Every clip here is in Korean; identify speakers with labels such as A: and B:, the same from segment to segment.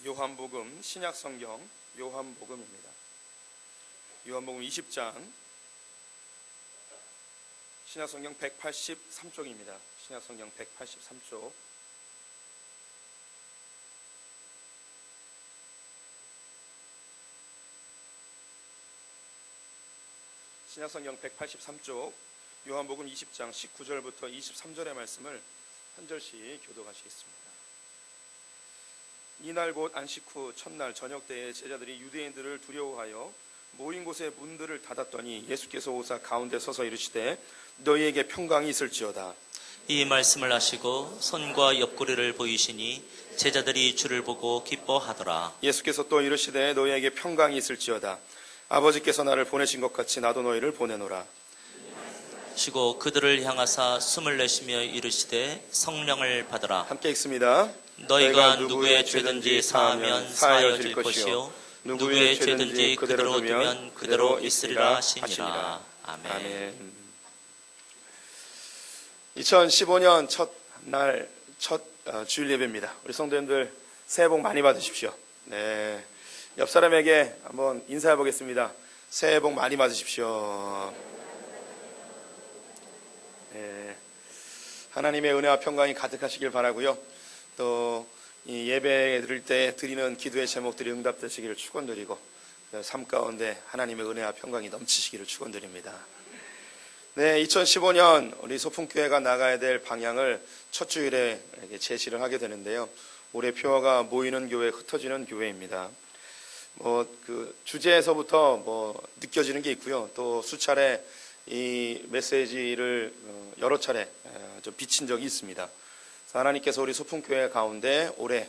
A: 요한복음 신약성경 요한복음입니다. 요한복음 20장 신약성경 183쪽입니다. 신약성경 183쪽 신약성경 183쪽 요한복음 20장 19절부터 23절의 말씀을 한 절씩 교독하시겠습니다. 이날 곧 안식 후 첫날 저녁 때에 제자들이 유대인들을 두려워하여 모인 곳에 문들을 닫았더니 예수께서 오사 가운데 서서 이르시되 너희에게 평강이 있을지어다.
B: 이 말씀을 하시고 손과 옆구리를 보이시니 제자들이 주를 보고 기뻐하더라.
A: 예수께서 또 이르시되 너희에게 평강이 있을지어다. 아버지께서 나를 보내신 것 같이 나도 너희를 보내노라.
B: 하시고 그들을 향하사 숨을 내쉬며 이르시되 성령을 받으라.
A: 함께 읽습니다.
B: 너희가 누구의 죄든지 사하면 사하여질 것이요 누구의 죄든지 그대로 두면 그대로 있으리라 하시니라. 아멘.
A: 2015년 첫 주일 예배입니다. 우리 성도님들 새해 복 많이 받으십시오. 네, 옆 사람에게 한번 인사해 보겠습니다. 새해 복 많이 받으십시오. 네, 하나님의 은혜와 평강이 가득하시길 바라고요. 또 이 예배 드릴 때 드리는 기도의 제목들이 응답되시기를 축원드리고 삶 가운데 하나님의 은혜와 평강이 넘치시기를 축원드립니다. 네, 2015년 우리 소풍교회가 나가야 될 방향을 첫 주일에 제시를 하게 되는데요. 올해 표어가 모이는 교회, 흩어지는 교회입니다. 그 주제에서부터 느껴지는 게 있고요. 또 수차례 이 메시지를 여러 차례 좀 비친 적이 있습니다. 하나님께서 우리 소풍교회 가운데 올해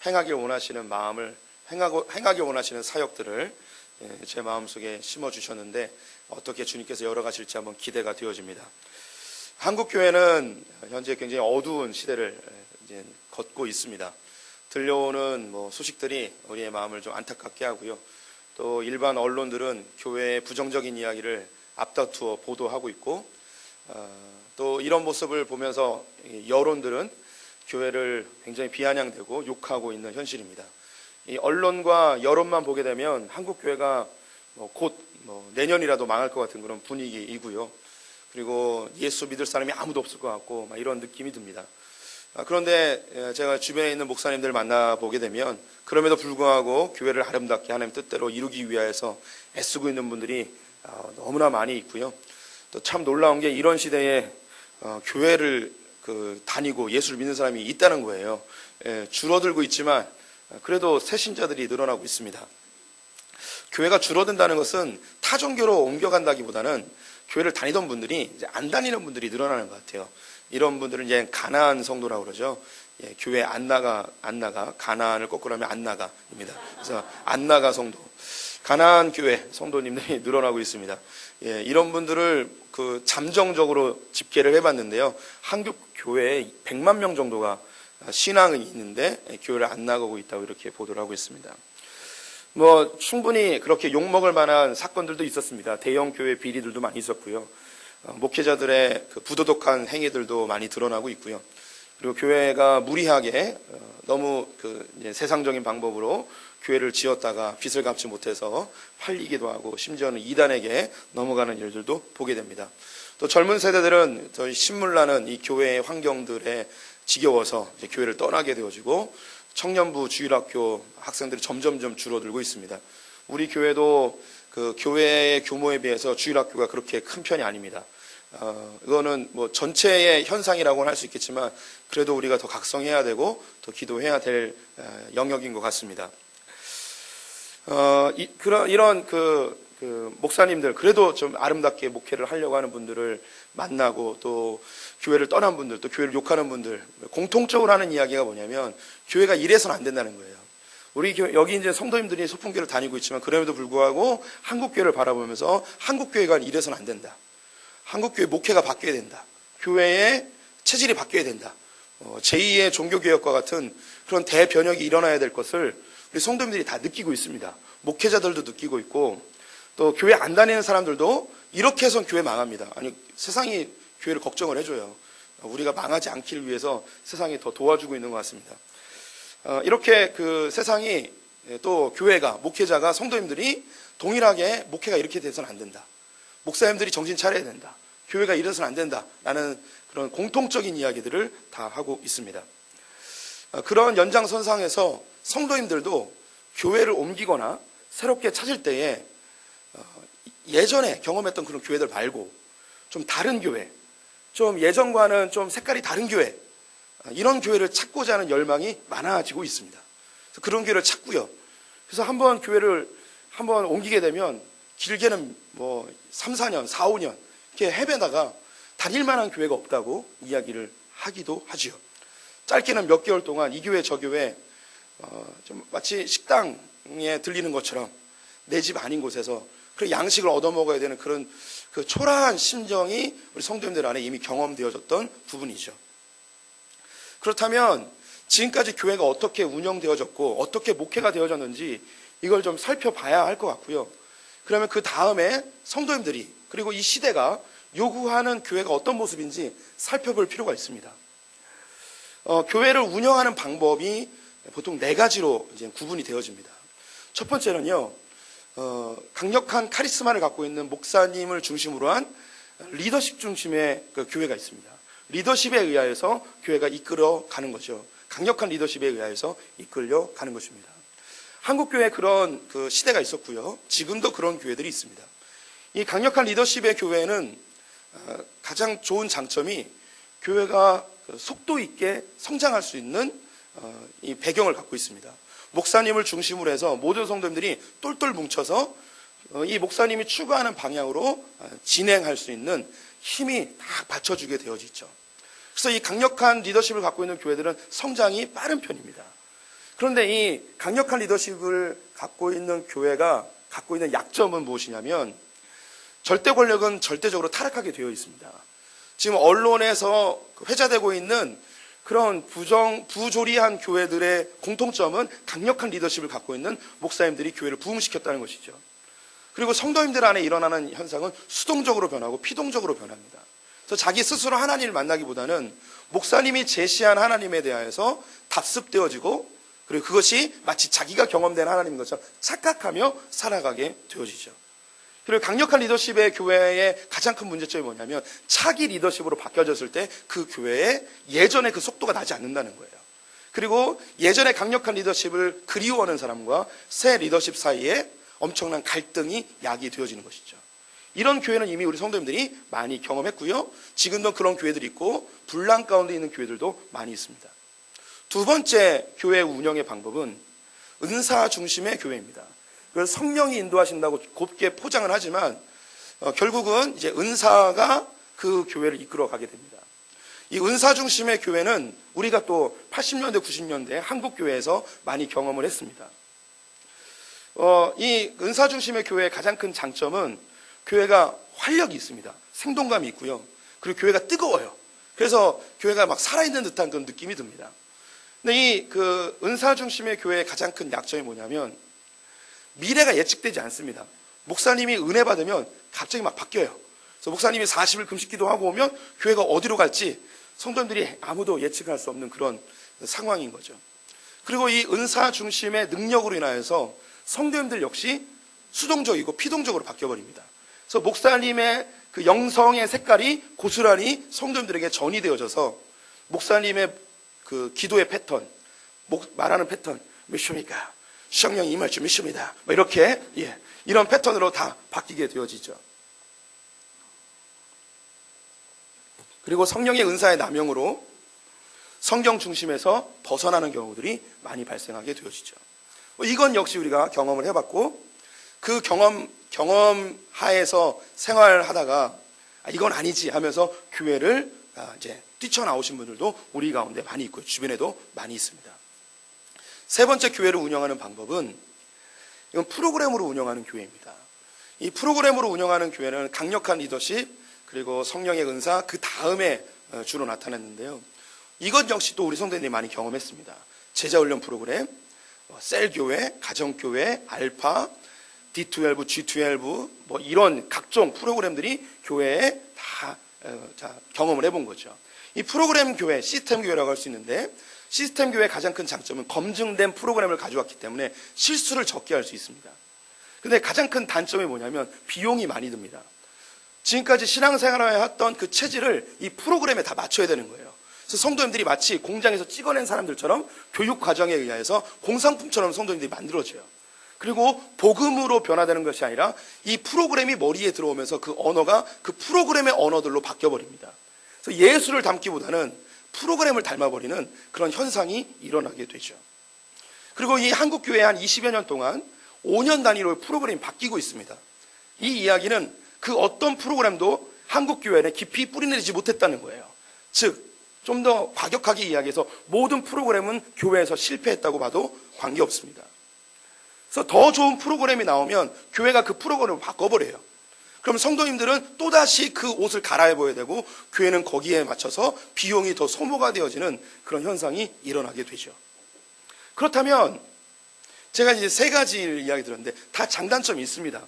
A: 행하길 원하시는 마음을 행하길 원하시는 사역들을 제 마음속에 심어주셨는데 어떻게 주님께서 열어가실지 한번 기대가 되어집니다. 한국교회는 현재 굉장히 어두운 시대를 이제 걷고 있습니다. 들려오는 소식들이 우리의 마음을 좀 안타깝게 하고요. 또 일반 언론들은 교회의 부정적인 이야기를 앞다투어 보도하고 있고 또 이런 모습을 보면서 여론들은 교회를 굉장히 비아냥대고 욕하고 있는 현실입니다. 이 언론과 여론만 보게 되면 한국교회가 곧 내년이라도 망할 것 같은 그런 분위기이고요. 그리고 예수 믿을 사람이 아무도 없을 것 같고 이런 느낌이 듭니다. 그런데 제가 주변에 있는 목사님들 만나보게 되면 그럼에도 불구하고 교회를 아름답게 하나님 뜻대로 이루기 위해서 애쓰고 있는 분들이 너무나 많이 있고요. 또 참 놀라운 게 이런 시대에 교회를 다니고 예수를 믿는 사람이 있다는 거예요. 줄어들고 있지만 그래도 새 신자들이 늘어나고 있습니다. 교회가 줄어든다는 것은 타 종교로 옮겨간다기보다는 교회를 다니던 분들이 이제 안 다니는 분들이 늘어나는 것 같아요. 이런 분들은 이제 가나안 성도라고 그러죠. 교회 안 나가 가나안을 거꾸로 하면 안 나가입니다. 그래서 안 나가 성도, 가나안 교회 성도님들이 늘어나고 있습니다. 이런 분들을 잠정적으로 집계를 해봤는데요. 한국 교회에 100만 명 정도가 신앙이 있는데 교회를 안 나가고 있다고 이렇게 보도를 하고 있습니다. 충분히 그렇게 욕먹을 만한 사건들도 있었습니다. 대형 교회 비리들도 많이 있었고요. 목회자들의 부도덕한 행위들도 많이 드러나고 있고요. 그리고 교회가 무리하게 너무 세상적인 방법으로 교회를 지었다가 빚을 갚지 못해서 팔리기도 하고 심지어는 이단에게 넘어가는 일들도 보게 됩니다. 또 젊은 세대들은 더 신물나는 이 교회의 환경들에 지겨워서 이제 교회를 떠나게 되어지고 청년부 주일학교 학생들이 점점점 줄어들고 있습니다. 우리 교회도 교회의 규모에 비해서 주일학교가 그렇게 큰 편이 아닙니다. 이거는 전체의 현상이라고는 할 수 있겠지만 그래도 우리가 더 각성해야 되고 더 기도해야 될 영역인 것 같습니다. 이런 목사님들, 그래도 좀 아름답게 목회를 하려고 하는 분들을 만나고 또 교회를 떠난 분들, 또 교회를 욕하는 분들, 공통적으로 하는 이야기가 뭐냐면 교회가 이래서는 안 된다는 거예요. 우리 여기 이제 성도님들이 소풍교회를 다니고 있지만 그럼에도 불구하고 한국교회를 바라보면서 한국교회가 이래서는 안 된다. 한국교회 목회가 바뀌어야 된다. 교회의 체질이 바뀌어야 된다. 제2의 종교개혁과 같은 그런 대변혁이 일어나야 될 것을 우리 성도님들이 다 느끼고 있습니다. 목회자들도 느끼고 있고 또 교회 안 다니는 사람들도 이렇게 해서는 교회 망합니다. 아니, 세상이 교회를 걱정을 해줘요. 우리가 망하지 않기를 위해서 세상이 더 도와주고 있는 것 같습니다. 이렇게 그 세상이 또 교회가, 목회자가, 성도님들이 동일하게 목회가 이렇게 돼서는 안 된다. 목사님들이 정신 차려야 된다. 교회가 이래서는 안 된다라는 그런 공통적인 이야기들을 다 하고 있습니다. 그런 연장선상에서 성도님들도 교회를 옮기거나 새롭게 찾을 때에 예전에 경험했던 그런 교회들 말고 좀 다른 교회, 좀 예전과는 좀 색깔이 다른 교회, 이런 교회를 찾고자 하는 열망이 많아지고 있습니다. 그래서 그런 교회를 찾고요. 그래서 한번 교회를 한번 옮기게 되면 길게는 뭐 3, 4년, 4, 5년 이렇게 헤매다가 다닐 만한 교회가 없다고 이야기를 하기도 하지요. 짧게는 몇 개월 동안 이 교회 저 교회 좀 마치 식당에 들리는 것처럼 내 집 아닌 곳에서 그 양식을 얻어먹어야 되는 그런 그 초라한 심정이 우리 성도님들 안에 이미 경험되어졌던 부분이죠. 그렇다면 지금까지 교회가 어떻게 운영되어졌고 어떻게 목회가 되어졌는지 이걸 좀 살펴봐야 할 것 같고요. 그러면 그 다음에 성도님들이 그리고 이 시대가 요구하는 교회가 어떤 모습인지 살펴볼 필요가 있습니다. 교회를 운영하는 방법이 보통 4가지로 이제 구분이 되어집니다. 첫 번째는요, 강력한 카리스마를 갖고 있는 목사님을 중심으로 한 리더십 중심의 그 교회가 있습니다. 리더십에 의하여서 교회가 이끌어가는 거죠. 강력한 리더십에 의하여서 이끌려가는 것입니다. 한국교회에 그런 그 시대가 있었고요. 지금도 그런 교회들이 있습니다. 이 강력한 리더십의 교회는 가장 좋은 장점이 교회가 속도 있게 성장할 수 있는 이 배경을 갖고 있습니다. 목사님을 중심으로 해서 모든 성도님들이 똘똘 뭉쳐서 이 목사님이 추구하는 방향으로 진행할 수 있는 힘이 다 받쳐주게 되어지죠. 그래서 이 강력한 리더십을 갖고 있는 교회들은 성장이 빠른 편입니다. 그런데 이 강력한 리더십을 갖고 있는 교회가 갖고 있는 약점은 무엇이냐면 절대 권력은 절대적으로 타락하게 되어 있습니다. 지금 언론에서 회자되고 있는 그런 부조리한 교회들의 공통점은 강력한 리더십을 갖고 있는 목사님들이 교회를 부흥시켰다는 것이죠. 그리고 성도님들 안에 일어나는 현상은 수동적으로 변하고 피동적으로 변합니다. 그래서 자기 스스로 하나님을 만나기보다는 목사님이 제시한 하나님에 대하여서 답습되어지고 그리고 그것이 마치 자기가 경험된 하나님인 것처럼 착각하며 살아가게 되어지죠. 그리고 강력한 리더십의 교회의 가장 큰 문제점이 뭐냐면 차기 리더십으로 바뀌어졌을 때 그 교회에 예전의 그 속도가 나지 않는다는 거예요. 그리고 예전에 강력한 리더십을 그리워하는 사람과 새 리더십 사이에 엄청난 갈등이 야기되어지는 것이죠. 이런 교회는 이미 우리 성도님들이 많이 경험했고요. 지금도 그런 교회들이 있고 분란 가운데 있는 교회들도 많이 있습니다. 두 번째 교회 운영의 방법은 은사 중심의 교회입니다. 그걸 성령이 인도하신다고 곱게 포장을 하지만 결국은 이제 은사가 그 교회를 이끌어 가게 됩니다. 이 은사 중심의 교회는 우리가 또 80년대, 90년대 한국 교회에서 많이 경험을 했습니다. 이 은사 중심의 교회의 가장 큰 장점은 교회가 활력이 있습니다. 생동감이 있고요. 그리고 교회가 뜨거워요. 그래서 교회가 막 살아있는 듯한 그런 느낌이 듭니다. 근데 이 그 은사 중심의 교회의 가장 큰 약점이 뭐냐면 미래가 예측되지 않습니다. 목사님이 은혜 받으면 갑자기 막 바뀌어요. 그래서 목사님이 40일 금식 기도하고 오면 교회가 어디로 갈지 성도님들이 아무도 예측할 수 없는 그런 상황인 거죠. 그리고 이 은사 중심의 능력으로 인하여서 성도님들 역시 수동적이고 피동적으로 바뀌어버립니다. 그래서 목사님의 그 영성의 색깔이 고스란히 성도님들에게 전이되어져서 목사님의 그 기도의 패턴, 말하는 패턴, 몇 시입니까? 성령이 임할 줄 믿습니다. 뭐 이렇게 이런 패턴으로 다 바뀌게 되어지죠. 그리고 성령의 은사의 남용으로 성경 중심에서 벗어나는 경우들이 많이 발생하게 되어지죠. 이건 역시 우리가 경험을 해봤고 그 경험 하에서 생활하다가 이건 아니지 하면서 교회를 이제 뛰쳐나오신 분들도 우리 가운데 많이 있고요. 주변에도 많이 있습니다. 세 번째 교회를 운영하는 방법은 이건 프로그램으로 운영하는 교회입니다. 이 프로그램으로 운영하는 교회는 강력한 리더십 그리고 성령의 은사 그 다음에 주로 나타났는데요. 이것 역시 또 우리 성도님들이 많이 경험했습니다. 제자훈련 프로그램, 셀교회, 가정교회, 알파, D12, G12 뭐 이런 각종 프로그램들이 교회에 다 경험을 해본 거죠. 이 프로그램 교회, 시스템 교회라고 할 수 있는데 시스템 교회의 가장 큰 장점은 검증된 프로그램을 가져왔기 때문에 실수를 적게 할 수 있습니다. 근데 가장 큰 단점이 뭐냐면 비용이 많이 듭니다. 지금까지 신앙생활을 했던 그 체질을 이 프로그램에 다 맞춰야 되는 거예요. 그래서 성도님들이 마치 공장에서 찍어낸 사람들처럼 교육 과정에 의해서 공산품처럼 성도님들이 만들어져요. 그리고 복음으로 변화되는 것이 아니라 이 프로그램이 머리에 들어오면서 그 언어가 그 프로그램의 언어들로 바뀌어버립니다. 그래서 예수를 닮기보다는 프로그램을 닮아버리는 그런 현상이 일어나게 되죠. 그리고 이 한국교회 한 20여 년 동안 5년 단위로 프로그램이 바뀌고 있습니다. 이 이야기는 그 어떤 프로그램도 한국교회에 깊이 뿌리내리지 못했다는 거예요. 즉, 좀 더 과격하게 이야기해서 모든 프로그램은 교회에서 실패했다고 봐도 관계없습니다. 그래서 더 좋은 프로그램이 나오면 교회가 그 프로그램을 바꿔버려요. 그럼 성도님들은 또다시 그 옷을 갈아입어야 되고 교회는 거기에 맞춰서 비용이 더 소모가 되어지는 그런 현상이 일어나게 되죠. 그렇다면 제가 이제 세 가지를 이야기 들었는데 다 장단점이 있습니다.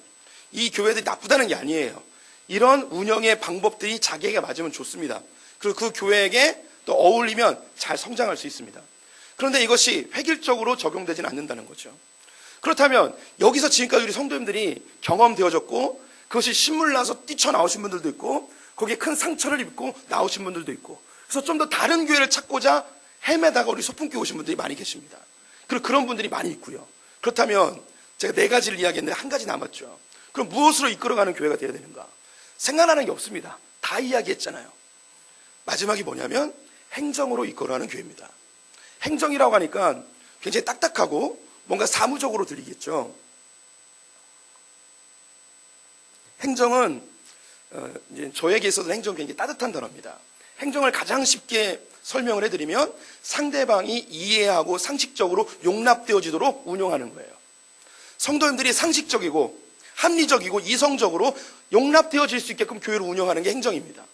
A: 이 교회들이 나쁘다는 게 아니에요. 이런 운영의 방법들이 자기에게 맞으면 좋습니다. 그리고 그 교회에게 또 어울리면 잘 성장할 수 있습니다. 그런데 이것이 획일적으로 적용되지는 않는다는 거죠. 그렇다면 여기서 지금까지 우리 성도님들이 경험되어졌고 그것이 신물나서 뛰쳐나오신 분들도 있고 거기에 큰 상처를 입고 나오신 분들도 있고 그래서 좀 더 다른 교회를 찾고자 헤매다가 우리 소풍교회 오신 분들이 많이 계십니다. 그리고 그런 분들이 많이 있고요. 그렇다면 제가 네 가지를 이야기했는데 한 가지 남았죠. 그럼 무엇으로 이끌어가는 교회가 되어야 되는가? 생각나는 게 없습니다. 다 이야기했잖아요. 마지막이 뭐냐면 행정으로 이끌어가는 교회입니다. 행정이라고 하니까 굉장히 딱딱하고 뭔가 사무적으로 들리겠죠. 행정은 이제 저에게 있어서 행정은 굉장히 따뜻한 단어입니다. 행정을 가장 쉽게 설명을 해드리면 상대방이 이해하고 상식적으로 용납되어지도록 운영하는 거예요. 성도님들이 상식적이고 합리적이고 이성적으로 용납되어질 수 있게끔 교회를 운영하는 게 행정입니다.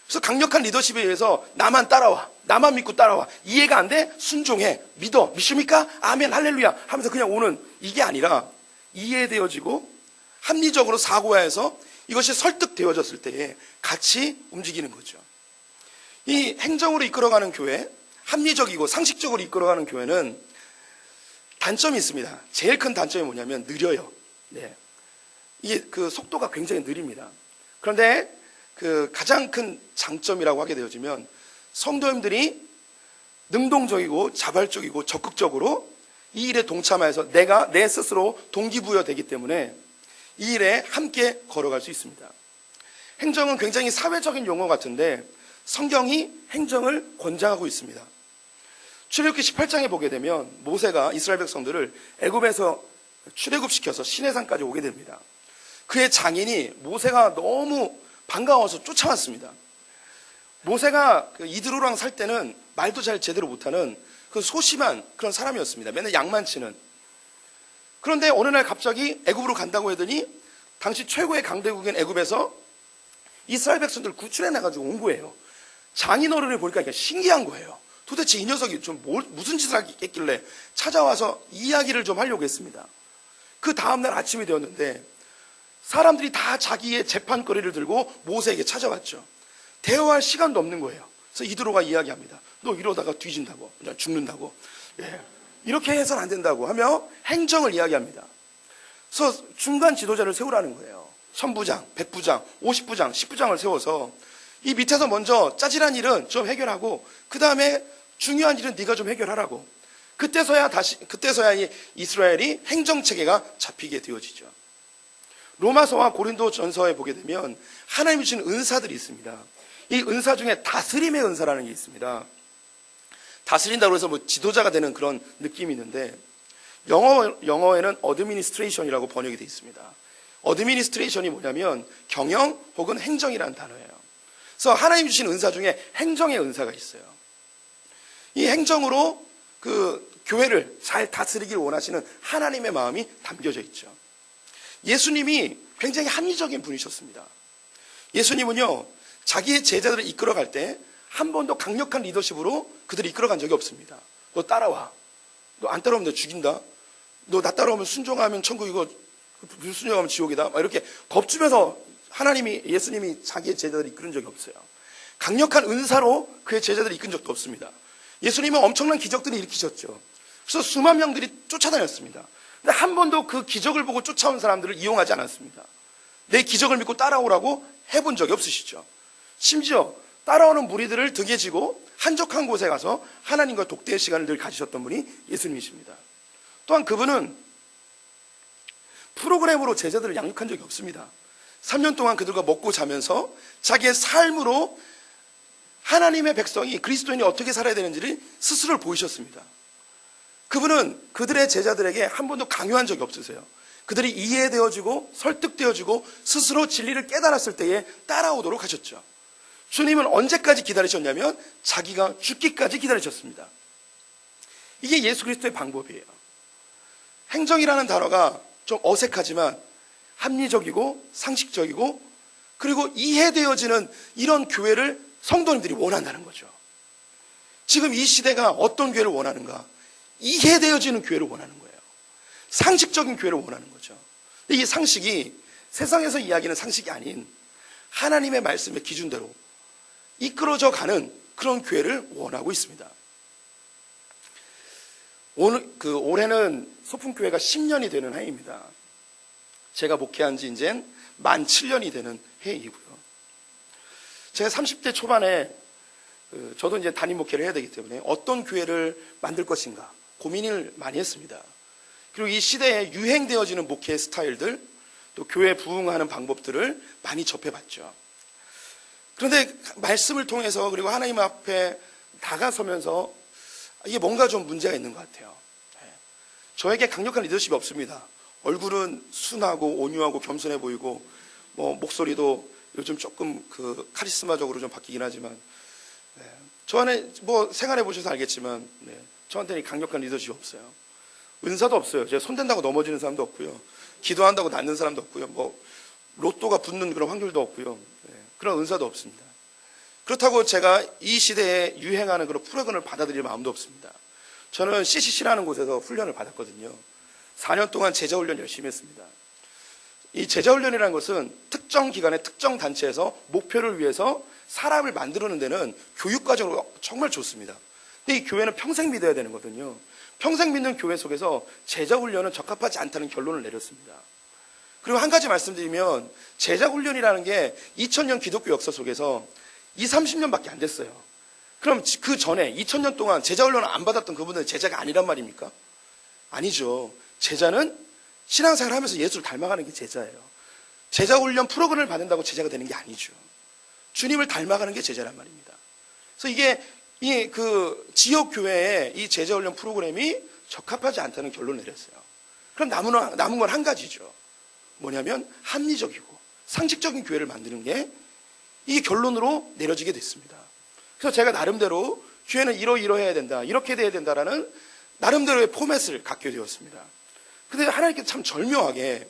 A: 그래서 강력한 리더십에 의해서 나만 따라와, 나만 믿고 따라와, 이해가 안 돼? 순종해, 믿어, 믿습니까? 아멘, 할렐루야 하면서 그냥 오는 이게 아니라 이해되어지고 합리적으로 사고해서 이것이 설득되어졌을 때에 같이 움직이는 거죠. 이 행정으로 이끌어가는 교회, 합리적이고 상식적으로 이끌어가는 교회는 단점이 있습니다. 제일 큰 단점이 뭐냐면 느려요. 네. 이게 그 속도가 굉장히 느립니다. 그런데 그 가장 큰 장점이라고 하게 되어지면 성도님들이 능동적이고 자발적이고 적극적으로 이 일에 동참해서 내가 내 스스로 동기부여되기 때문에 이 일에 함께 걸어갈 수 있습니다. 행정은 굉장히 사회적인 용어 같은데 성경이 행정을 권장하고 있습니다. 출애굽기 18장에 보게 되면 모세가 이스라엘 백성들을 애굽에서 출애굽시켜서 시내산까지 오게 됩니다. 그의 장인이 모세가 너무 반가워서 쫓아왔습니다. 모세가 그 이드로랑 살 때는 말도 잘 제대로 못하는 그 소심한 그런 사람이었습니다. 맨날 양만 치는. 그런데 어느 날 갑자기 애굽으로 간다고 하더니 당시 최고의 강대국인 애굽에서 이스라엘 백성들 구출해내가지고 온 거예요. 장인 어른을 보니까 신기한 거예요. 도대체 이 녀석이 좀 무슨 짓을 했길래 찾아와서 이야기를 좀 하려고 했습니다. 그 다음날 아침이 되었는데 사람들이 다 자기의 재판거리를 들고 모세에게 찾아왔죠. 대화할 시간도 없는 거예요. 그래서 이드로가 이야기합니다. 너 이러다가 뒤진다고, 죽는다고. 예. 이렇게 해서는 안 된다고 하며 행정을 이야기합니다. 그래서 중간 지도자를 세우라는 거예요. 천부장, 백부장, 50부장, 10부장을 세워서 이 밑에서 먼저 짜질한 일은 좀 해결하고 그 다음에 중요한 일은 네가 좀 해결하라고. 그때서야 이 이스라엘이 행정체계가 잡히게 되어지죠. 로마서와 고린도전서에 보게 되면 하나님이 주신 은사들이 있습니다. 이 은사 중에 다스림의 은사라는 게 있습니다. 다스린다고 해서 뭐 지도자가 되는 그런 느낌이 있는데 영어에는 어드미니스트레이션이라고 번역이 되어 있습니다. 어드미니스트레이션이 뭐냐면 경영 혹은 행정이라는 단어예요. 그래서 하나님이 주신 은사 중에 행정의 은사가 있어요. 이 행정으로 그 교회를 잘 다스리길 원하시는 하나님의 마음이 담겨져 있죠. 예수님이 굉장히 합리적인 분이셨습니다. 예수님은요, 자기의 제자들을 이끌어갈 때 한 번도 강력한 리더십으로 그들을 이끌어간 적이 없습니다. 너 따라와. 너 안 따라오면 너 죽인다. 너 나 따라오면 순종하면 천국이고 불순종하면 지옥이다. 막 이렇게 겁주면서 예수님이 자기의 제자들을 이끄는 적이 없어요. 강력한 은사로 그의 제자들을 이끈 적도 없습니다. 예수님은 엄청난 기적들을 일으키셨죠. 그래서 수만 명들이 쫓아다녔습니다. 근데 한 번도 그 기적을 보고 쫓아온 사람들을 이용하지 않았습니다. 내 기적을 믿고 따라오라고 해본 적이 없으시죠. 심지어 따라오는 무리들을 등에 지고 한적한 곳에 가서 하나님과 독대의 시간을 늘 가지셨던 분이 예수님이십니다. 또한 그분은 프로그램으로 제자들을 양육한 적이 없습니다. 3년 동안 그들과 먹고 자면서 자기의 삶으로 하나님의 백성이, 그리스도인이 어떻게 살아야 되는지를 스스로 보이셨습니다. 그분은 그들의 제자들에게 한 번도 강요한 적이 없으세요. 그들이 이해되어지고 설득되어지고 스스로 진리를 깨달았을 때에 따라오도록 하셨죠. 주님은 언제까지 기다리셨냐면 자기가 죽기까지 기다리셨습니다. 이게 예수 그리스도의 방법이에요. 행정이라는 단어가 좀 어색하지만 합리적이고 상식적이고 그리고 이해되어지는 이런 교회를 성도님들이 원한다는 거죠. 지금 이 시대가 어떤 교회를 원하는가? 이해되어지는 교회를 원하는 거예요. 상식적인 교회를 원하는 거죠. 근데 이 상식이 세상에서 이야기하는 상식이 아닌 하나님의 말씀의 기준대로 이끌어져 가는 그런 교회를 원하고 있습니다. 올해는 소풍교회가 10년이 되는 해입니다. 제가 목회한 지 이제 만 7년이 되는 해이고요. 제가 30대 초반에 저도 이제 담임 목회를 해야 되기 때문에 어떤 교회를 만들 것인가 고민을 많이 했습니다. 그리고 이 시대에 유행되어지는 목회의 스타일들, 또 교회에 부응하는 방법들을 많이 접해봤죠. 그런데 말씀을 통해서 그리고 하나님 앞에 다가서면서 이게 뭔가 좀 문제가 있는 것 같아요. 저에게 강력한 리더십이 없습니다. 얼굴은 순하고 온유하고 겸손해 보이고 목소리도 요즘 조금 카리스마적으로 좀 바뀌긴 하지만 저 안에 생활해 보셔서 알겠지만 저한테는 강력한 리더십이 없어요. 은사도 없어요. 제가 손댄다고 넘어지는 사람도 없고요. 기도한다고 낫는 사람도 없고요. 로또가 붙는 그런 확률도 없고요. 그런 은사도 없습니다. 그렇다고 제가 이 시대에 유행하는 그런 프로그램을 받아들일 마음도 없습니다. 저는 CCC라는 곳에서 훈련을 받았거든요. 4년 동안 제자훈련 열심히 했습니다. 이 제자훈련이라는 것은 특정 기관의 특정 단체에서 목표를 위해서 사람을 만들어내는 데는 교육과정으로 정말 좋습니다. 근데 이 교회는 평생 믿어야 되는 거거든요. 평생 믿는 교회 속에서 제자훈련은 적합하지 않다는 결론을 내렸습니다. 그리고 한 가지 말씀드리면 제자훈련이라는 게 2000년 기독교 역사 속에서 20-30년밖에 안 됐어요. 그럼 그 전에 2000년 동안 제자훈련을 안 받았던 그분들은 제자가 아니란 말입니까? 아니죠. 제자는 신앙생활을 하면서 예수를 닮아가는 게 제자예요. 제자훈련 프로그램을 받는다고 제자가 되는 게 아니죠. 주님을 닮아가는 게 제자란 말입니다. 그래서 이게 지역 교회에 이 제자훈련 프로그램이 적합하지 않다는 결론을 내렸어요. 그럼 남은 건 한 가지죠. 뭐냐면 합리적이고 상식적인 교회를 만드는 게 이 결론으로 내려지게 됐습니다. 그래서 제가 나름대로 교회는 이러이러해야 된다, 이렇게 돼야 된다라는 나름대로의 포맷을 갖게 되었습니다. 근데 하나님께서 참 절묘하게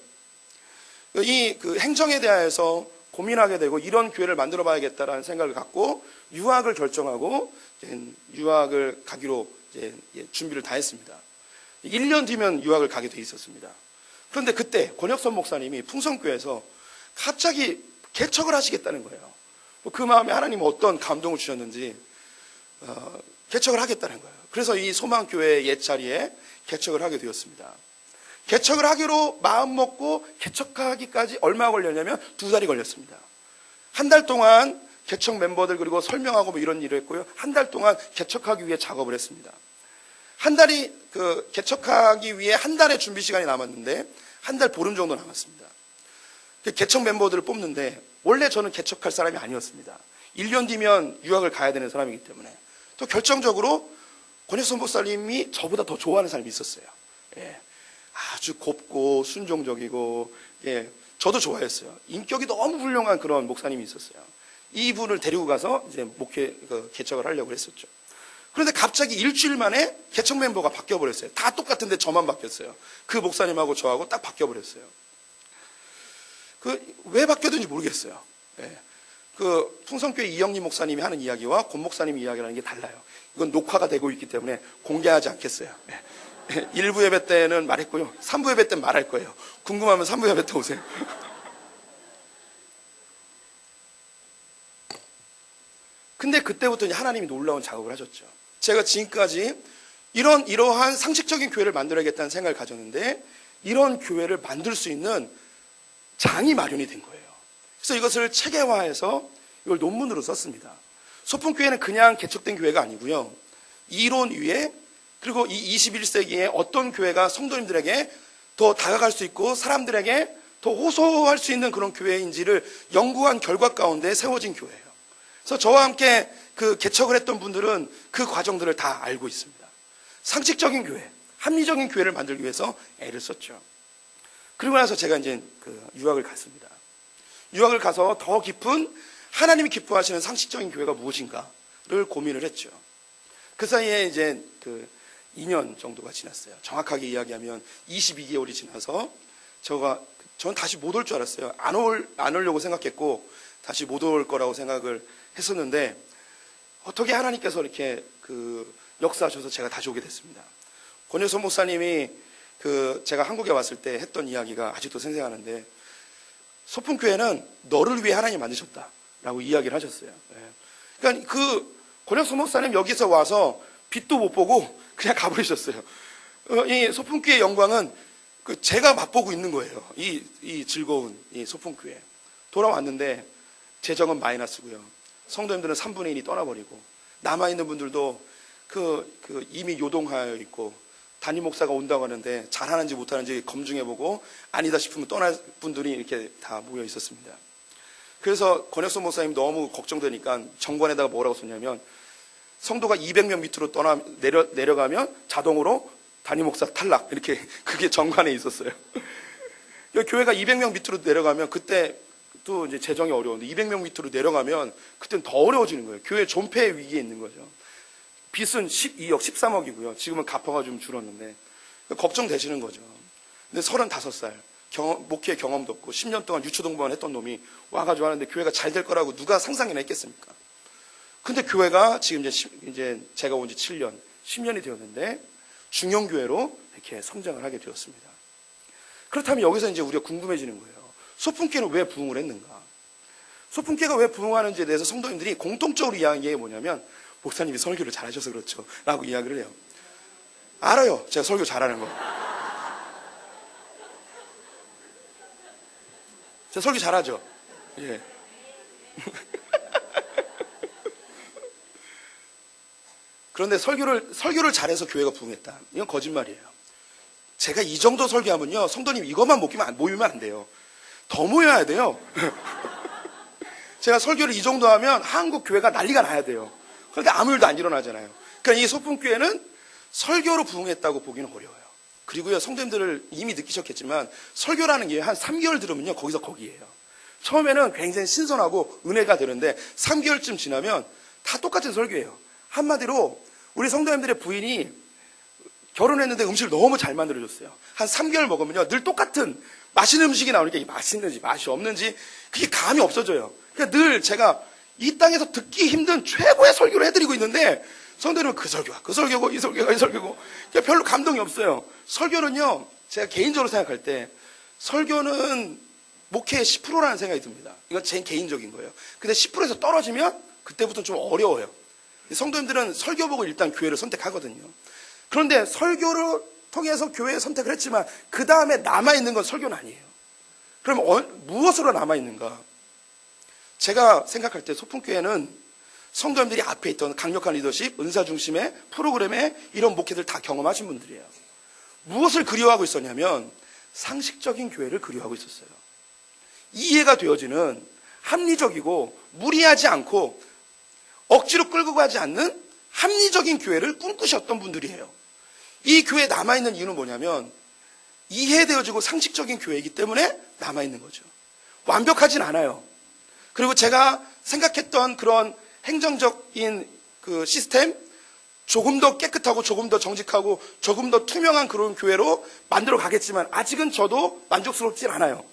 A: 이 행정에 대해서 고민하게 되고 이런 교회를 만들어 봐야겠다라는 생각을 갖고 유학을 결정하고 유학을 가기로 준비를 다 했습니다. 1년 뒤면 유학을 가게 돼 있었습니다. 그런데 그때 권혁선 목사님이 풍성교회에서 갑자기 개척을 하시겠다는 거예요. 그 마음에 하나님은 어떤 감동을 주셨는지 개척을 하겠다는 거예요. 그래서 이 소망교회 옛자리에 개척을 하게 되었습니다. 개척을 하기로 마음먹고 개척하기까지 얼마 걸렸냐면 2달이 걸렸습니다. 한 달 동안 개척 멤버들 그리고 설명하고 이런 일을 했고요. 한 달 동안 개척하기 위해 작업을 했습니다. 한 달이 개척하기 위해 한 달의 준비 시간이 남았는데 한 달 보름 정도 남았습니다. 개척 멤버들을 뽑는데 원래 저는 개척할 사람이 아니었습니다. 1년 뒤면 유학을 가야 되는 사람이기 때문에 또 결정적으로 권혁선 목사님이 저보다 더 좋아하는 사람이 있었어요. 아주 곱고 순종적이고 저도 좋아했어요. 인격이 너무 훌륭한 그런 목사님이 있었어요. 이분을 데리고 가서 이제 개척을 하려고 했었죠. 그런데 갑자기 일주일 만에 개척 멤버가 바뀌어버렸어요. 다 똑같은데 저만 바뀌었어요. 그 목사님하고 저하고 딱 바뀌어버렸어요. 왜 바뀌었는지 모르겠어요. 풍성교회 이영림 목사님이 하는 이야기와 권 목사님이 이야기라는 게 달라요. 이건 녹화가 되고 있기 때문에 공개하지 않겠어요. 1부 예배 때는 말했고요. 3부 예배 때는 말할 거예요. 궁금하면 3부 예배 때 오세요. 근데 그때부터 이제 하나님이 놀라운 작업을 하셨죠. 제가 지금까지 이러한 상식적인 교회를 만들어야겠다는 생각을 가졌는데 이런 교회를 만들 수 있는 장이 마련이 된 거예요. 그래서 이것을 체계화해서 이걸 논문으로 썼습니다. 소풍교회는 그냥 개척된 교회가 아니고요. 이론 위에 그리고 이 21세기에 어떤 교회가 성도님들에게 더 다가갈 수 있고 사람들에게 더 호소할 수 있는 그런 교회인지를 연구한 결과 가운데 세워진 교회예요. 그래서 저와 함께 그 개척을 했던 분들은 그 과정들을 다 알고 있습니다. 상식적인 교회, 합리적인 교회를 만들기 위해서 애를 썼죠. 그리고 나서 제가 이제 유학을 갔습니다. 유학을 가서 더 깊은 하나님이 기뻐하시는 상식적인 교회가 무엇인가를 고민을 했죠. 그 사이에 이제 2년 정도가 지났어요. 정확하게 이야기하면 22개월이 지나서 저는 다시 못 올 줄 알았어요. 안 오려고 생각했고 다시 못 올 거라고 생각을 했었는데 어떻게 하나님께서 이렇게 역사하셔서 제가 다시 오게 됐습니다. 권효선 목사님이 제가 한국에 왔을 때 했던 이야기가 아직도 생생하는데 소풍교회는 너를 위해 하나님 만드셨다라고 이야기를 하셨어요. 그러니까 권효선 목사님 여기서 와서 빛도 못 보고 그냥 가버리셨어요. 이 소풍교회의 영광은 제가 맛보고 있는 거예요. 이 즐거운 이 소풍교회. 돌아왔는데 재정은 마이너스고요. 성도님들은 3분의 1이 떠나버리고 남아있는 분들도 이미 요동하여 있고 담임 목사가 온다고 하는데 잘하는지 못하는지 검증해보고 아니다 싶으면 떠날 분들이 이렇게 다 모여 있었습니다. 그래서 권혁선 목사님 너무 걱정되니까 정관에다가 뭐라고 썼냐면 성도가 200명 밑으로 내려가면 자동으로 담임 목사 탈락, 이렇게 그게 정관에 있었어요. 교회가 200명 밑으로 내려가면 그때 또 이제 재정이 어려운데 200명 밑으로 내려가면 그때는 더 어려워지는 거예요. 교회 존폐 위기에 있는 거죠. 빚은 12억, 13억이고요. 지금은 가파가 좀 줄었는데 걱정되시는 거죠. 근데 35살 목회 경험도 없고 10년 동안 유초동반 했던 놈이 와가지고 하는데 교회가 잘 될 거라고 누가 상상이나 했겠습니까? 근데 교회가 지금 이제 제가 온 지 7년, 10년이 되었는데 중형교회로 이렇게 성장을 하게 되었습니다. 그렇다면 여기서 이제 우리가 궁금해지는 거예요. 소풍교회는 왜 부흥을 했는가? 소풍교회가 왜 부흥하는지에 대해서 성도님들이 공통적으로 이야기하는 게 뭐냐면 목사님이 설교를 잘하셔서 그렇죠 라고 이야기를 해요. 알아요. 제가 설교 잘하는 거. 제가 설교 잘하죠? 예. 그런데 설교를 잘해서 교회가 부흥했다. 이건 거짓말이에요. 제가 이 정도 설교하면요, 성도님 이것만 모이면 안 돼요. 더 모여야 돼요. 제가 설교를 이 정도 하면 한국 교회가 난리가 나야 돼요. 그런데 아무 일도 안 일어나잖아요. 그러니까 이 소풍교회는 설교로 부흥했다고 보기는 어려워요. 그리고요, 성도님들을 이미 느끼셨겠지만 설교라는 게 한 3개월 들으면요, 거기서 거기예요. 처음에는 굉장히 신선하고 은혜가 되는데 3개월쯤 지나면 다 똑같은 설교예요. 한마디로 우리 성도님들의 부인이 결혼했는데 음식을 너무 잘 만들어줬어요. 한 3개월 먹으면요, 늘 똑같은 맛있는 음식이 나오니까 이게 맛있는지 맛이 없는지 그게 감이 없어져요. 그러니까 늘 제가 이 땅에서 듣기 힘든 최고의 설교를 해드리고 있는데 성도님은 그 설교고 이 설교가 이 설교고 그러니까 별로 감동이 없어요. 설교는요, 제가 개인적으로 생각할 때 설교는 목회의 10%라는 생각이 듭니다. 이건 제 개인적인 거예요. 근데 10%에서 떨어지면 그때부터 좀 어려워요. 성도님들은 설교 보고 일단 교회를 선택하거든요. 그런데 설교를 통해서 교회에 선택을 했지만 그 다음에 남아있는 건 설교는 아니에요. 그럼 무엇으로 남아있는가? 제가 생각할 때 소풍교회는 성도님들이 앞에 있던 강력한 리더십, 은사 중심의 프로그램에 이런 목회들 다 경험하신 분들이에요. 무엇을 그리워하고 있었냐면 상식적인 교회를 그리워하고 있었어요. 이해가 되어지는 합리적이고 무리하지 않고 억지로 끌고 가지 않는 합리적인 교회를 꿈꾸셨던 분들이에요. 이 교회에 남아있는 이유는 뭐냐면 이해되어지고 상식적인 교회이기 때문에 남아있는 거죠. 완벽하진 않아요. 그리고 제가 생각했던 그런 행정적인 그 시스템, 조금 더 깨끗하고 조금 더 정직하고 조금 더 투명한 그런 교회로 만들어 가겠지만 아직은 저도 만족스럽진 않아요.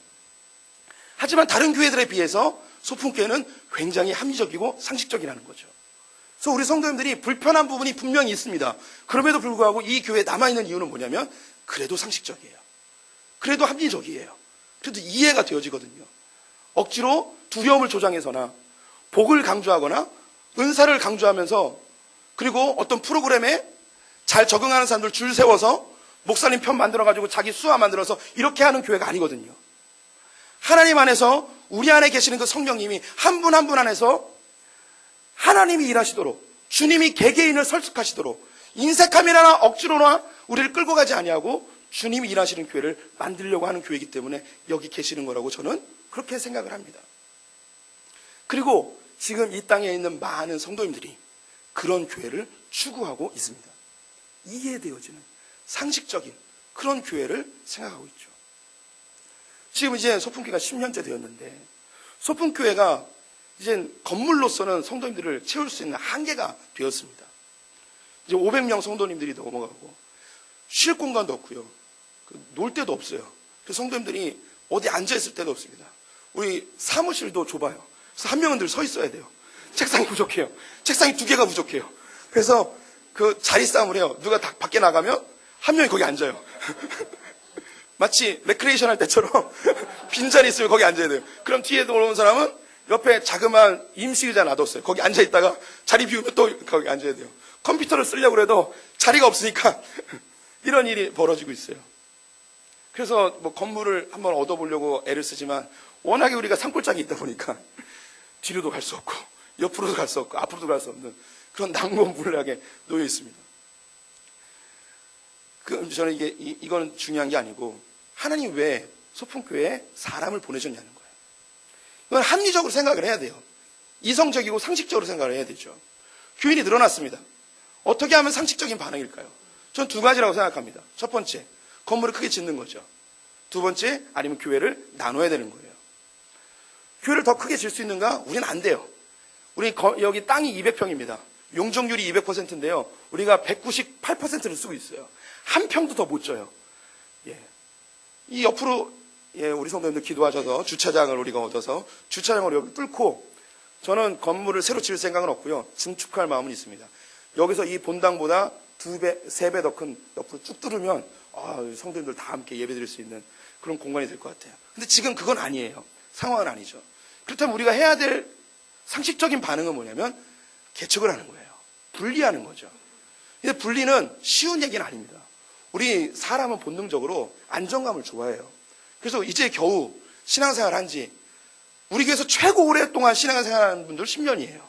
A: 하지만 다른 교회들에 비해서 소풍교회는 굉장히 합리적이고 상식적이라는 거죠. 그래서 우리 성도님들이 불편한 부분이 분명히 있습니다. 그럼에도 불구하고 이 교회에 남아있는 이유는 뭐냐면 그래도 상식적이에요. 그래도 합리적이에요. 그래도 이해가 되어지거든요. 억지로 두려움을 조장해서나 복을 강조하거나 은사를 강조하면서 그리고 어떤 프로그램에 잘 적응하는 사람들 줄 세워서 목사님 편 만들어가지고 자기 수화 만들어서 이렇게 하는 교회가 아니거든요. 하나님 안에서 우리 안에 계시는 그 성령님이 한 분 한 분 안에서 하나님이 일하시도록, 주님이 개개인을 설득하시도록, 인색함이나 억지로나 우리를 끌고 가지 아니하고 주님이 일하시는 교회를 만들려고 하는 교회이기 때문에 여기 계시는 거라고 저는 그렇게 생각을 합니다. 그리고 지금 이 땅에 있는 많은 성도님들이 그런 교회를 추구하고 있습니다. 이해되어지는 상식적인 그런 교회를 생각하고 있죠. 지금 이제 소풍교회가 10년째 되었는데, 소풍교회가 이제 건물로서는 성도님들을 채울 수 있는 한계가 되었습니다. 이제 500명 성도님들이 넘어가고 쉴 공간도 없고요, 놀 데도 없어요. 그래서 성도님들이 어디 앉아있을 데도 없습니다. 우리 사무실도 좁아요. 그래서 한 명은 늘 서 있어야 돼요. 책상이 부족해요. 책상이 2개가 부족해요. 그래서 그 자리 싸움을 해요. 누가 다 밖에 나가면 한 명이 거기 앉아요. 마치 레크레이션 할 때처럼 빈자리 있으면 거기 앉아야 돼요. 그럼 뒤에 올라온 사람은 옆에 자그마한 임시 의자 놔뒀어요. 거기 앉아있다가 자리 비우면 또 거기 앉아야 돼요. 컴퓨터를 쓰려고 해도 자리가 없으니까 이런 일이 벌어지고 있어요. 그래서 뭐 건물을 한번 얻어보려고 애를 쓰지만 워낙에 우리가 산골짜기 있다 보니까 뒤로도 갈 수 없고 옆으로도 갈 수 없고 앞으로도 갈 수 없는 그런 난공불락에 놓여 있습니다. 저는 이거는 중요한 게 아니고, 하나님 왜 소풍교회에 사람을 보내셨냐는 거예요. 이건 합리적으로 생각을 해야 돼요. 이성적이고 상식적으로 생각을 해야 되죠. 교인이 늘어났습니다. 어떻게 하면 상식적인 반응일까요? 전 2가지라고 생각합니다. 첫 번째, 건물을 크게 짓는 거죠. 2번째, 아니면 교회를 나눠야 되는 거예요. 교회를 더 크게 질 수 있는가? 우리는 안 돼요. 우리 여기 땅이 200평입니다. 용적률이 200%인데요. 우리가 198%를 쓰고 있어요. 한 평도 더 못 져요. 예. 이 옆으로 우리 성도님들 기도하셔서 주차장을 우리가 얻어서 주차장을 여기 뚫고, 저는 건물을 새로 지을 생각은 없고요. 증축할 마음은 있습니다. 여기서 이 본당보다 2배, 3배 더 큰 옆으로 쭉 뚫으면 성도님들 다 함께 예배드릴 수 있는 그런 공간이 될 것 같아요. 근데 지금 그건 아니에요. 상황은 아니죠. 그렇다면 우리가 해야 될 상식적인 반응은 뭐냐면 개척을 하는 거예요. 분리하는 거죠. 근데 분리는 쉬운 얘기는 아닙니다. 우리 사람은 본능적으로 안정감을 좋아해요. 그래서 이제 겨우 신앙생활 한지, 우리 교회에서 최고 오랫동안 신앙생활 하는 분들 10년이에요.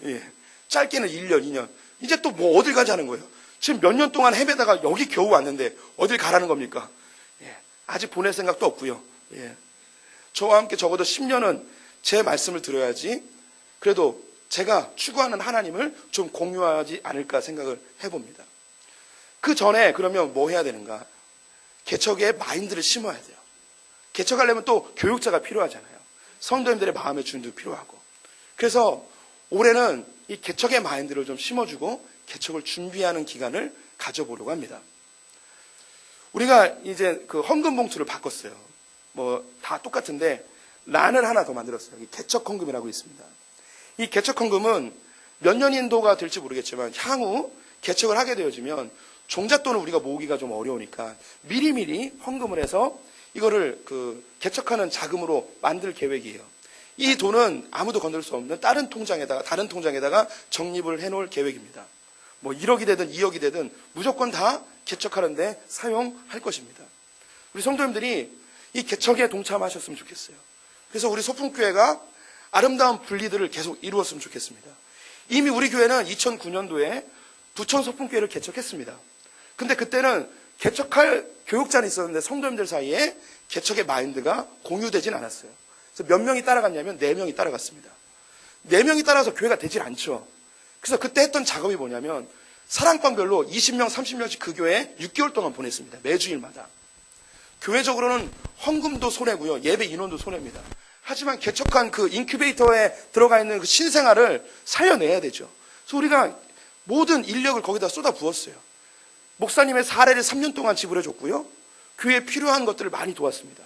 A: 예. 짧게는 1년, 2년. 이제 또 뭐 어딜 가자는 거예요. 지금 몇 년 동안 헤매다가 여기 겨우 왔는데 어딜 가라는 겁니까? 예. 아직 보낼 생각도 없고요. 예. 저와 함께 적어도 10년은 제 말씀을 들어야지 그래도 제가 추구하는 하나님을 좀 공유하지 않을까 생각을 해봅니다. 그 전에 그러면 뭐 해야 되는가? 개척의 마인드를 심어야 돼요. 개척하려면 또 교육자가 필요하잖아요. 성도님들의 마음의 준비도 필요하고. 그래서 올해는 이 개척의 마인드를 좀 심어주고 개척을 준비하는 기간을 가져보려고 합니다. 우리가 이제 그 헌금 봉투를 바꿨어요. 뭐 다 똑같은데 란을 하나 더 만들었어요. 개척 헌금이라고 있습니다. 이 개척 헌금은 몇 년 인도가 될지 모르겠지만 향후 개척을 하게 되어지면 종잣돈을 우리가 모으기가 좀 어려우니까 미리미리 헌금을 해서 이거를 그 개척하는 자금으로 만들 계획이에요. 이 돈은 아무도 건들 수 없는 다른 통장에다가 적립을 해놓을 계획입니다. 뭐 1억이 되든 2억이 되든 무조건 다 개척하는데 사용할 것입니다. 우리 성도님들이 이 개척에 동참하셨으면 좋겠어요. 그래서 우리 소풍교회가 아름다운 분리들을 계속 이루었으면 좋겠습니다. 이미 우리 교회는 2009년도에 부천 소풍교회를 개척했습니다. 근데 그때는 개척할 교육자는 있었는데 성도님들 사이에 개척의 마인드가 공유되진 않았어요. 그래서 몇 명이 따라갔냐면 4명이 따라갔습니다. 4명이 따라서 교회가 되질 않죠. 그래서 그때 했던 작업이 뭐냐면 사랑방별로 20명, 30명씩 그 교회에 6개월 동안 보냈습니다. 매주일마다. 교회적으로는 헌금도 손해고요. 예배 인원도 손해입니다. 하지만 개척한 그 인큐베이터에 들어가 있는 그 신생아를 살려내야 되죠. 그래서 우리가 모든 인력을 거기다 쏟아 부었어요. 목사님의 사례를 3년 동안 지불해 줬고요. 교회에 필요한 것들을 많이 도왔습니다.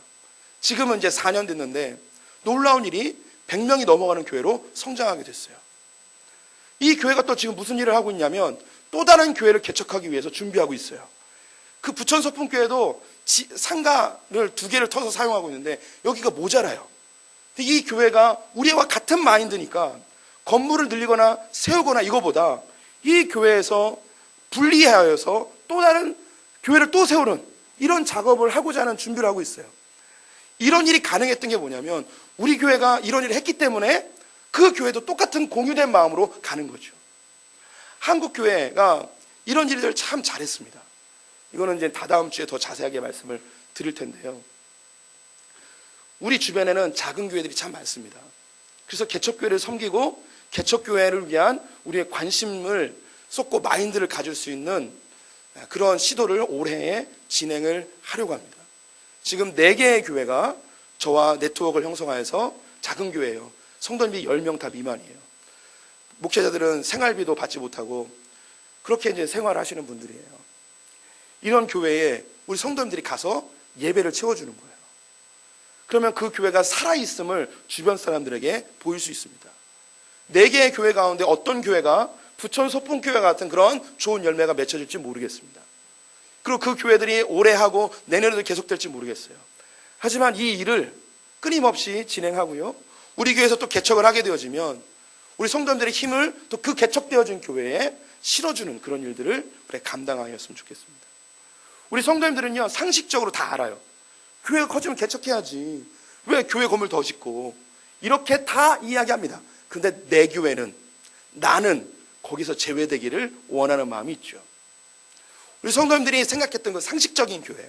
A: 지금은 이제 4년 됐는데 놀라운 일이 100명이 넘어가는 교회로 성장하게 됐어요. 이 교회가 또 지금 무슨 일을 하고 있냐면 또 다른 교회를 개척하기 위해서 준비하고 있어요. 그 부천 소풍교회도 상가를 2개를 터서 사용하고 있는데 여기가 모자라요. 근데 이 교회가 우리와 같은 마인드니까 건물을 늘리거나 세우거나 이거보다 이 교회에서 분리하여서 또 다른 교회를 또 세우는 이런 작업을 하고자 하는 준비를 하고 있어요. 이런 일이 가능했던 게 뭐냐면 우리 교회가 이런 일을 했기 때문에 그 교회도 똑같은 공유된 마음으로 가는 거죠. 한국 교회가 이런 일들을 참 잘했습니다. 이거는 이제 다다음 주에 더 자세하게 말씀을 드릴 텐데요. 우리 주변에는 작은 교회들이 참 많습니다. 그래서 개척교회를 섬기고 개척교회를 위한 우리의 관심을 쏟고 마인드를 가질 수 있는 그런 시도를 올해에 진행을 하려고 합니다. 지금 4개의 교회가 저와 네트워크를 형성하여서 작은 교회예요. 성도님이 10명 다 미만이에요. 목회자들은 생활비도 받지 못하고 그렇게 이제 생활하시는 분들이에요. 이런 교회에 우리 성도님들이 가서 예배를 채워주는 거예요. 그러면 그 교회가 살아있음을 주변 사람들에게 보일 수 있습니다. 4개의 교회 가운데 어떤 교회가 부천 소풍교회 같은 그런 좋은 열매가 맺혀질지 모르겠습니다. 그리고 그 교회들이 오래 하고 내년에도 계속될지 모르겠어요. 하지만 이 일을 끊임없이 진행하고요. 우리 교회에서 또 개척을 하게 되어지면 우리 성도님들의 힘을 또 그 개척되어진 교회에 실어주는 그런 일들을 우리 감당하였으면 좋겠습니다. 우리 성도님들은요, 상식적으로 다 알아요. 교회가 커지면 개척해야지. 왜 교회 건물 더 짓고. 이렇게 다 이야기합니다. 그런데 내 교회는, 나는 거기서 제외되기를 원하는 마음이 있죠. 우리 성도님들이 생각했던 그 상식적인 교회,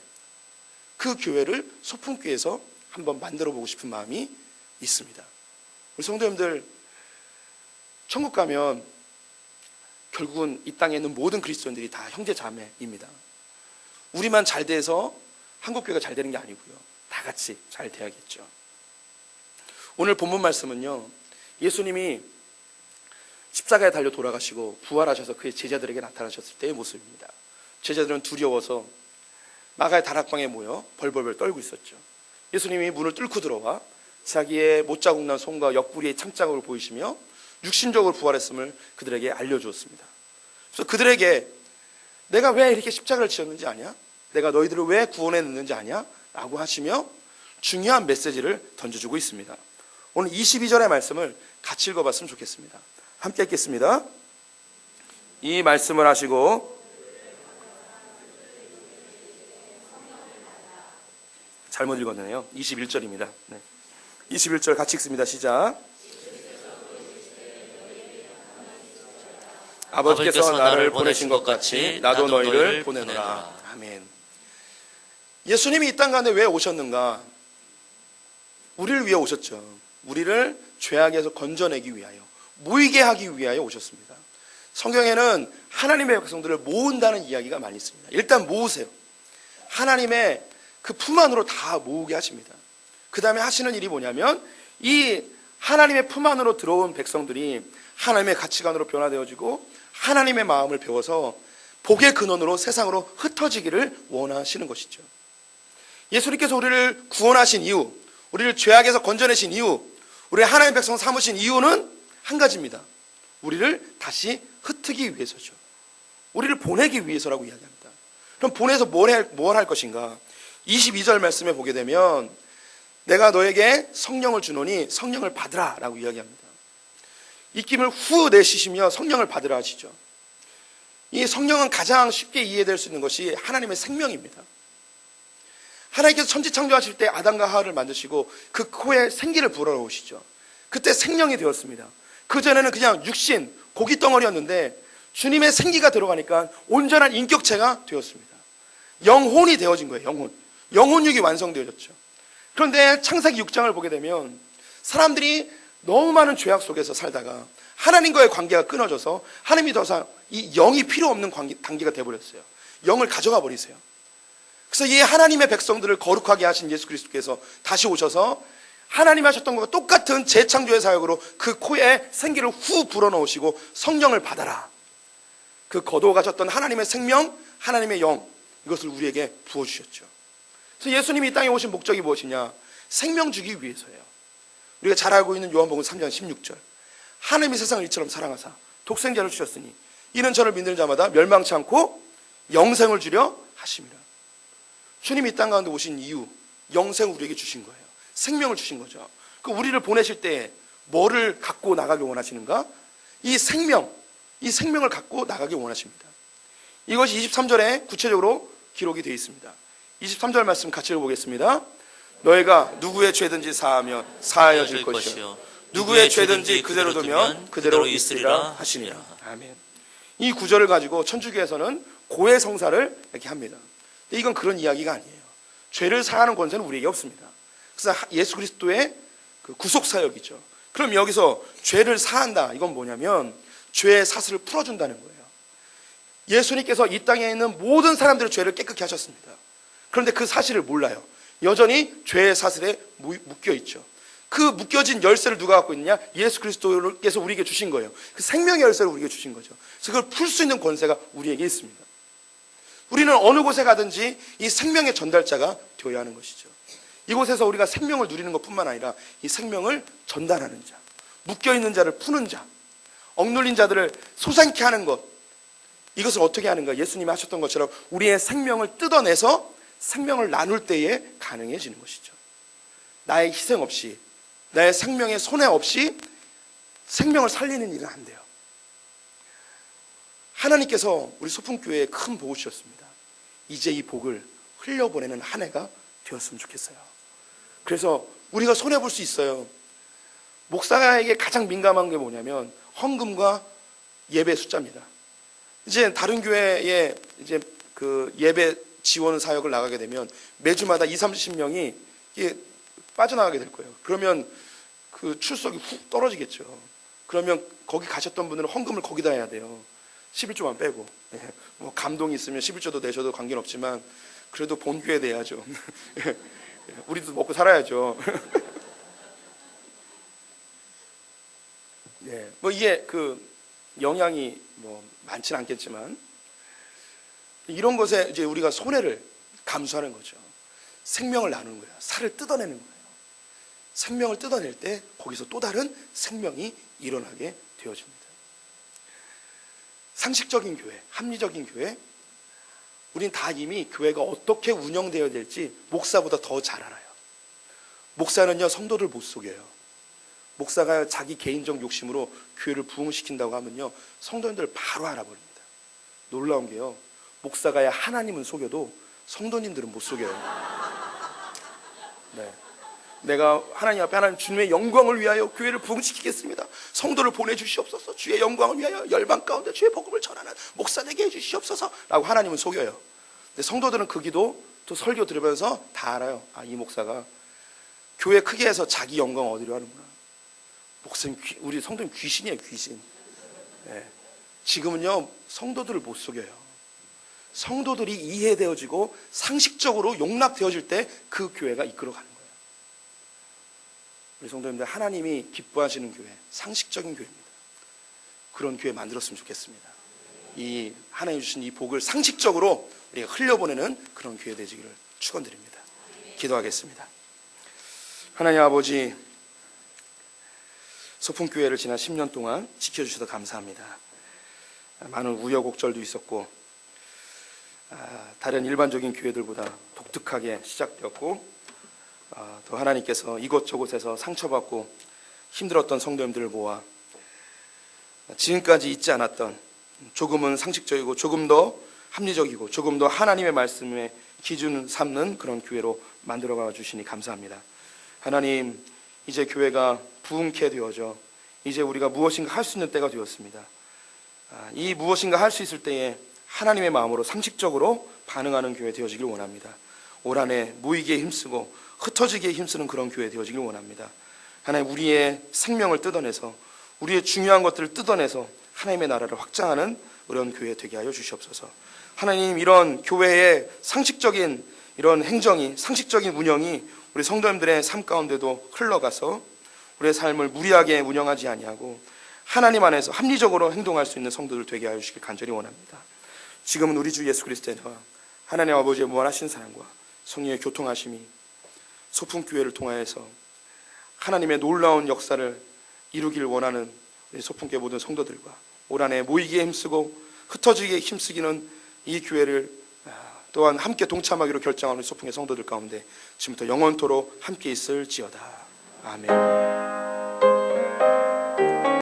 A: 그 교회를 소풍교회에서 한번 만들어 보고 싶은 마음이 있습니다. 우리 성도님들, 천국 가면 결국은 이 땅에 있는 모든 그리스도인들이 다 형제 자매입니다. 우리만 잘 돼서 한국교회가 잘 되는 게 아니고요. 다 같이 잘 돼야겠죠. 오늘 본문 말씀은요, 예수님이 십자가에 달려 돌아가시고 부활하셔서 그의 제자들에게 나타나셨을 때의 모습입니다. 제자들은 두려워서 마가의 다락방에 모여 벌벌벌 떨고 있었죠. 예수님이 문을 뚫고 들어와 자기의 못자국 난 손과 옆구리의 참자국을 보이시며 육신적으로 부활했음을 그들에게 알려주었습니다. 그래서 그들에게 내가 왜 이렇게 십자가를 지었는지 아냐? 내가 너희들을 왜 구원했는지 아냐? 라고 하시며 중요한 메시지를 던져주고 있습니다. 오늘 22절의 말씀을 같이 읽어봤으면 좋겠습니다. 함께 읽겠습니다. 이 말씀을 하시고, 잘못 읽었네요. 21절입니다. 네. 21절 같이 읽습니다. 시작. 아버지께서 나를 보내신 것 같이 나도 너희를 보내노라. 아멘. 예수님이 이 땅 가운데 왜 오셨는가? 우리를 위해 오셨죠. 우리를 죄악에서 건져내기 위하여, 모이게 하기 위하여 오셨습니다. 성경에는 하나님의 백성들을 모은다는 이야기가 많이 있습니다. 일단 모으세요. 하나님의 그 품 안으로 다 모으게 하십니다. 그 다음에 하시는 일이 뭐냐면 이 하나님의 품 안으로 들어온 백성들이 하나님의 가치관으로 변화되어지고 하나님의 마음을 배워서 복의 근원으로 세상으로 흩어지기를 원하시는 것이죠. 예수님께서 우리를 구원하신 이유, 우리를 죄악에서 건져내신 이유, 우리를 하나님의 백성 삼으신 이유는 한 가지입니다. 우리를 다시 흩트기 위해서죠. 우리를 보내기 위해서라고 이야기합니다. 그럼 보내서 뭘 할 것인가? 22절 말씀에 보게 되면 내가 너에게 성령을 주노니 성령을 받으라 라고 이야기합니다. 입김을 후 내쉬시며 성령을 받으라 하시죠. 이 성령은 가장 쉽게 이해될 수 있는 것이 하나님의 생명입니다. 하나님께서 천지창조하실 때 아담과 하와를 만드시고 그 코에 생기를 불어넣으시죠. 그때 생명이 되었습니다. 그전에는 그냥 육신, 고깃덩어리였는데 주님의 생기가 들어가니까 온전한 인격체가 되었습니다. 영혼이 되어진 거예요. 영혼육이 완성되어졌죠. 그런데 창세기 6장을 보게 되면 사람들이 너무 많은 죄악 속에서 살다가 하나님과의 관계가 끊어져서 하나님이 더 이상 이 영이 필요 없는 단계가 되어버렸어요. 영을 가져가 버리세요. 그래서 이 하나님의 백성들을 거룩하게 하신 예수 그리스도께서 다시 오셔서 하나님 하셨던 것과 똑같은 재창조의 사역으로 그 코에 생기를 후 불어넣으시고 성령을 받아라. 그 거두어 가셨던 하나님의 생명, 하나님의 영, 이것을 우리에게 부어주셨죠. 그래서 예수님이 이 땅에 오신 목적이 무엇이냐? 생명 주기 위해서예요. 우리가 잘 알고 있는 요한복음 3장 16절. 하나님이 세상을 이처럼 사랑하사 독생자를 주셨으니 이는 저를 믿는 자마다 멸망치 않고 영생을 주려 하심이라. 주님이 이 땅 가운데 오신 이유, 영생을 우리에게 주신 거예요. 생명을 주신 거죠. 그 우리를 보내실 때 뭐를 갖고 나가길 원하시는가? 이 생명, 이 생명을 갖고 나가길 원하십니다. 이것이 23절에 구체적으로 기록이 되어 있습니다. 23절 말씀 같이 읽어보겠습니다. 너희가 누구의 죄든지 사하면 사하여질 것이요 누구의 죄든지 그대로 두면 그대로 있으리라 하시니라. 아멘. 이 구절을 가지고 천주교에서는 고해성사를 이렇게 합니다. 근데 이건 그런 이야기가 아니에요. 죄를 사하는 권세는 우리에게 없습니다. 그래서 예수 그리스도의 그 구속사역이죠. 그럼 여기서 죄를 사한다, 이건 뭐냐면 죄의 사슬을 풀어준다는 거예요. 예수님께서 이 땅에 있는 모든 사람들의 죄를 깨끗게 하셨습니다. 그런데 그 사실을 몰라요. 여전히 죄의 사슬에 묶여있죠. 그 묶여진 열쇠를 누가 갖고 있느냐? 예수 그리스도께서 우리에게 주신 거예요. 그 생명의 열쇠를 우리에게 주신 거죠. 그래서 그걸 풀 수 있는 권세가 우리에게 있습니다. 우리는 어느 곳에 가든지 이 생명의 전달자가 되어야 하는 것이죠. 이곳에서 우리가 생명을 누리는 것뿐만 아니라 이 생명을 전달하는 자, 묶여있는 자를 푸는 자, 억눌린 자들을 솟아있게 하는 것, 이것을 어떻게 하는가? 예수님이 하셨던 것처럼 우리의 생명을 뜯어내서 생명을 나눌 때에 가능해지는 것이죠. 나의 희생 없이, 나의 생명의 손해 없이 생명을 살리는 일은 안 돼요. 하나님께서 우리 소풍교회에 큰 복을 주셨습니다. 이제 이 복을 흘려보내는 한 해가 되었으면 좋겠어요. 그래서 우리가 손해볼 수 있어요. 목사에게 가장 민감한 게 뭐냐면 헌금과 예배 숫자입니다. 이제 다른 교회에 이제 그 예배 지원 사역을 나가게 되면 매주마다 20-30명이 빠져나가게 될 거예요. 그러면 그 출석이 훅 떨어지겠죠. 그러면 거기 가셨던 분들은 헌금을 거기다 해야 돼요. 11조만 빼고. 뭐 감동이 있으면 11조도 내셔도 관계는 없지만 그래도 본교에 내야죠. 우리도 먹고 살아야죠. 네, 뭐 이게 그 영향이 뭐 많지는 않겠지만 이런 것에 이제 우리가 손해를 감수하는 거죠. 생명을 나누는 거예요. 살을 뜯어내는 거예요. 생명을 뜯어낼 때 거기서 또 다른 생명이 일어나게 되어집니다. 상식적인 교회, 합리적인 교회, 우린 다 이미 교회가 어떻게 운영되어야 될지 목사보다 더 잘 알아요. 목사는요, 성도들 못 속여요. 목사가 자기 개인적 욕심으로 교회를 부흥시킨다고 하면요, 성도님들 바로 알아버립니다. 놀라운 게요, 목사가 하나님은 속여도 성도님들은 못 속여요. 네. 내가 하나님 앞에 하나님 주님의 영광을 위하여 교회를 부흥시키겠습니다. 성도를 보내주시옵소서. 주의 영광을 위하여 열방 가운데 주의 복음을 전하는 목사 되게 해주시옵소서 라고 하나님은 속여요. 근데 성도들은 그 기도 또 설교 들으면서 다 알아요. 아, 이 목사가 교회 크게 해서 자기 영광 얻으려 하는구나. 목사님, 우리 성도님 귀신이에요, 귀신. 네. 지금은요, 성도들을 못 속여요. 성도들이 이해되어지고 상식적으로 용납되어질 때 그 교회가 이끌어가는 거예요. 우리 성도님들, 하나님이 기뻐하시는 교회, 상식적인 교회입니다. 그런 교회 만들었으면 좋겠습니다. 이 하나님 주신 이 복을 상식적으로 우리가 흘려보내는 그런 교회 되시기를 축원드립니다. 기도하겠습니다. 하나님 아버지, 소풍교회를 지난 10년 동안 지켜주셔서 감사합니다. 많은 우여곡절도 있었고 다른 일반적인 교회들보다 독특하게 시작되었고 또 하나님께서 이곳저곳에서 상처받고 힘들었던 성도님들을 모아 지금까지 잊지 않았던, 조금은 상식적이고 조금 더 합리적이고 조금 더 하나님의 말씀에 기준 삼는 그런 교회로 만들어가 주시니 감사합니다. 하나님, 이제 교회가 부흥케 되어져 이제 우리가 무엇인가 할 수 있는 때가 되었습니다. 이 무엇인가 할 수 있을 때에 하나님의 마음으로 상식적으로 반응하는 교회 되어지길 원합니다. 올 한 해 모이기에 힘쓰고 흩어지기에 힘쓰는 그런 교회 되어지길 원합니다. 하나님, 우리의 생명을 뜯어내서 우리의 중요한 것들을 뜯어내서 하나님의 나라를 확장하는 그런 교회 되게 하여 주시옵소서. 하나님, 이런 교회의 상식적인 이런 행정이, 상식적인 운영이 우리 성도님들의 삶 가운데도 흘러가서 우리의 삶을 무리하게 운영하지 아니하고 하나님 안에서 합리적으로 행동할 수 있는 성도들 되게 하여 주시길 간절히 원합니다. 지금은 우리 주 예수 그리스도의 은혜와 하나님 아버지의 무한하신 사랑과 성령의 교통하심이 소풍교회를 통하여서 하나님의 놀라운 역사를 이루길 원하는 우리 소풍교회 모든 성도들과 올 한 해 모이기에 힘쓰고 흩어지기에 힘쓰기는 이 교회를 또한 함께 동참하기로 결정하는 소풍의 성도들 가운데 지금부터 영원토록 함께 있을지어다. 아멘.